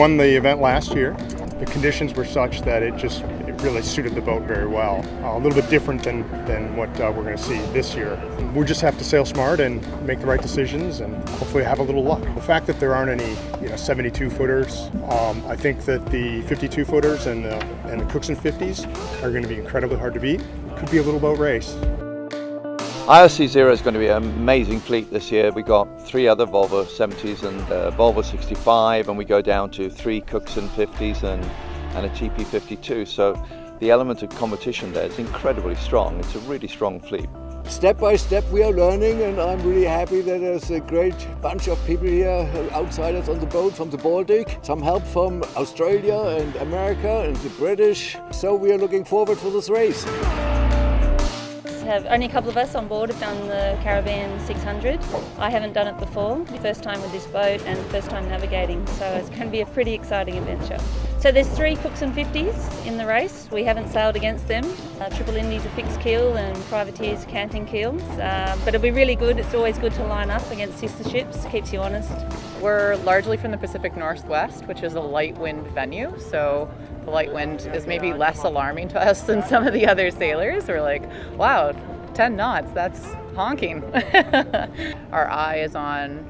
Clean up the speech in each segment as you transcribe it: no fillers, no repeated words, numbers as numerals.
won the event last year. The conditions were such that it really suited the boat very well. A little bit different than what we're going to see this year. We just have to sail smart and make the right decisions and hopefully have a little luck. The fact that there aren't any 72 footers, I think that the 52 footers and the Cookson 50s are going to be incredibly hard to beat. It could be a little boat race. IRC Zero is going to be an amazing fleet this year. We got 3 other Volvo 70s and Volvo 65, and we go down to 3 Cookson 50s and a TP52. So the element of competition there is incredibly strong. It's a really strong fleet. Step by step we are learning, and I'm really happy that there's a great bunch of people here, outsiders on the boat from the Baltic, some help from Australia and America and the British. So we are looking forward for this race. Only a couple of us on board have done the Caribbean 600. I haven't done it before. First time with this boat and first time navigating, so it's going to be a pretty exciting adventure. So there's 3 Cookson 50s in the race. We haven't sailed against them. Triple Indies are fixed keel and privateers canting keels. But it'll be really good. It's always good to line up against sister ships. Keeps you honest. We're largely from the Pacific Northwest, which is a light wind venue. So the light wind is maybe less alarming to us than some of the other sailors. We're like, wow, 10 knots, that's honking. Our eye is on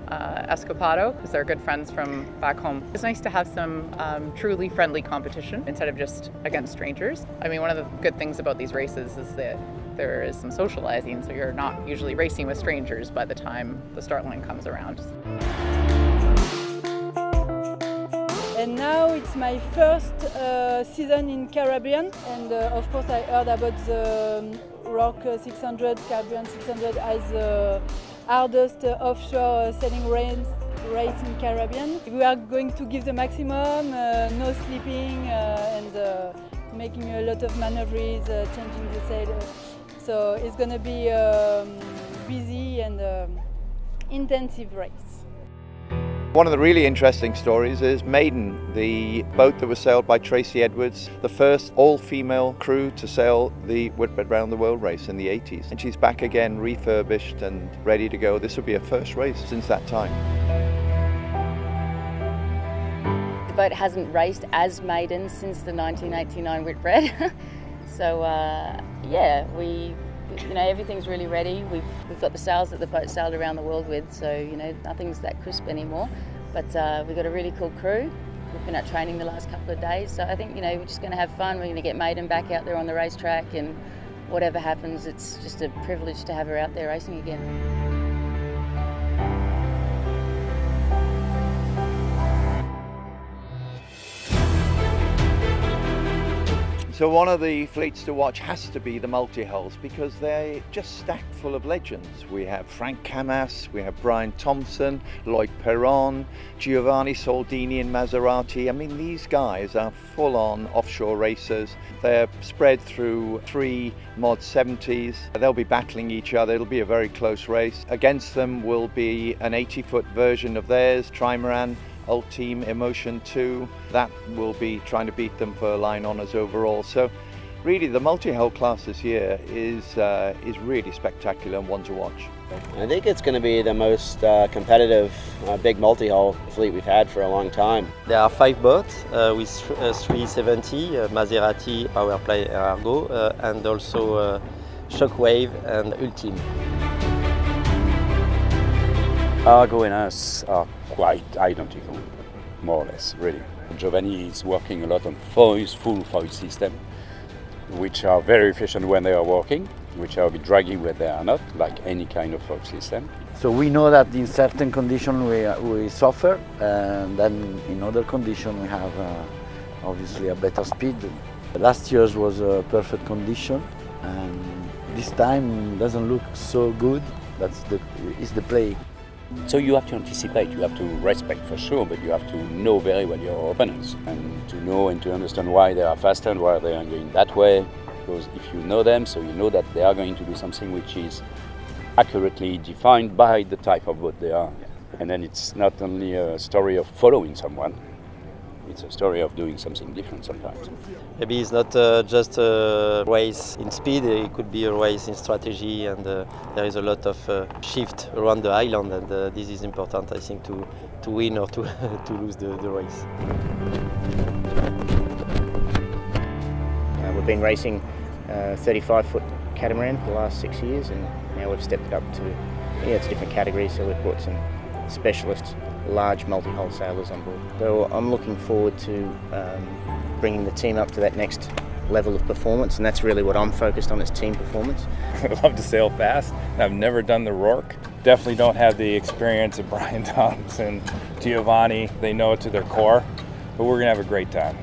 Escapado because they're good friends from back home. It's nice to have some truly friendly competition instead of just against strangers. I mean, one of the good things about these races is that there is some socializing, so you're not usually racing with strangers by the time the start line comes around. And now it's my first season in Caribbean, and of course I heard about the Rock 600, Caribbean 600 as the hardest offshore sailing race in Caribbean. We are going to give the maximum, no sleeping and making a lot of maneuvers, changing the sail. So it's going to be a busy and intensive race. One of the really interesting stories is Maiden, the boat that was sailed by Tracy Edwards, the first all-female crew to sail the Whitbread Round the World race in the 80s. And she's back again, refurbished and ready to go. This will be her first race since that time. The boat hasn't raced as Maiden since the 1989 Whitbread. So yeah, everything's really ready. We've got the sails that the boat sailed around the world with, so nothing's that crisp anymore. But we've got a really cool crew. We've been out training the last couple of days, so I think we're just going to have fun. We're going to get Maiden back out there on the racetrack, and whatever happens, it's just a privilege to have her out there racing again. So one of the fleets to watch has to be the multi-hulls because they're just stacked full of legends. We have Frank Camas, we have Brian Thompson, Lloyd Perron, Giovanni Soldini and Maserati. I mean, these guys are full-on offshore racers. They're spread through 3 Mod 70s. They'll be battling each other. It'll be a very close race. Against them will be an 80-foot version of theirs, Trimaran Ultime Emotion 2. That will be trying to beat them for line honours overall. So really the multi-hull class this year is really spectacular and one to watch. I think it's going to be the most competitive big multi-hull fleet we've had for a long time. There are 5 boats with 370, Maserati, Powerplay, Argo, and also Shockwave and Ultime. Argo and us are quite identical, more or less, really. Giovanni is working a lot on full foil system, which are very efficient when they are working, which are a bit draggy when they are not, like any kind of foil system. So we know that in certain conditions we suffer, and then in other conditions we have obviously a better speed. Last year's was a perfect condition, and this time doesn't look so good. It's the play. So you have to anticipate, you have to respect for sure, but you have to know very well your opponents and to know and to understand why they are faster and why they are going that way. Because if you know them, so you know that they are going to do something which is accurately defined by the type of boat they are. And then it's not only a story of following someone, it's a story of doing something different sometimes. Maybe it's not just a race in speed, it could be a race in strategy, and there is a lot of shift around the island, and this is important, I think, to win or to, to lose the race. We've been racing 35-foot catamaran for the last 6 years, and now we've stepped it up to, it's a different category, so we've brought some specialist large multi-hull sailors on board. So I'm looking forward to bringing the team up to that next level of performance, and that's really what I'm focused on, is team performance. I love to sail fast. I've never done the Rourke. Definitely don't have the experience of Brian Thompson, Giovanni. They know it to their core, but we're gonna have a great time.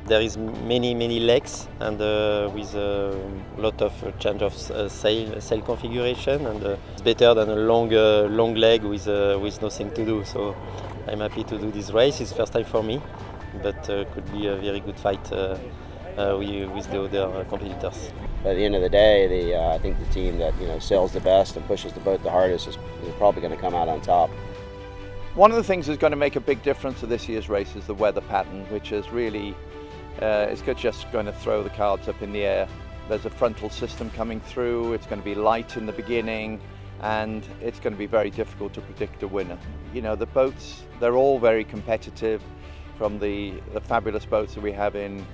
There is many legs, and with a lot of change of sail configuration, and it's better than a long leg with nothing to do. So I'm happy to do this race. It's first time for me, but could be a very good fight with the other competitors. But at the end of the day, I think the team that sails the best and pushes the boat the hardest is probably going to come out on top. One of the things that's going to make a big difference to this year's race is the weather pattern, which is really it's just going to throw the cards up in the air. There's a frontal system coming through. It's going to be light in the beginning, and it's going to be very difficult to predict a winner. The boats, they're all very competitive, from the fabulous boats that we have in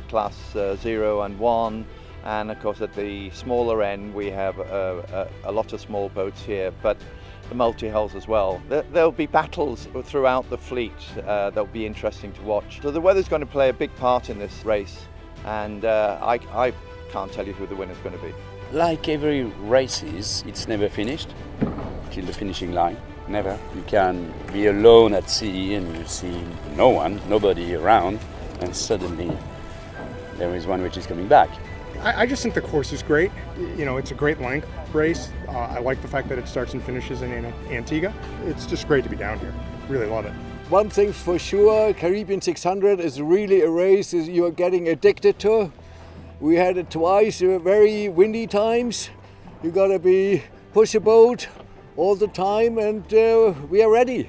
class 0 and 1, and of course at the smaller end we have a lot of small boats here, but the multi-hulls as well. There'll be battles throughout the fleet that'll be interesting to watch. So the weather's going to play a big part in this race, and I can't tell you who the winner's going to be. Like every races, it's never finished till the finishing line. Never. You can be alone at sea and you see nobody around, and suddenly there is one which is coming back. I just think the course is great. It's a great length race. I like the fact that it starts and finishes in Antigua. It's just great to be down here. Really love it. One thing's for sure, Caribbean 600 is really a race you're getting addicted to. We had it twice, very windy times. You gotta push a boat all the time, and we are ready.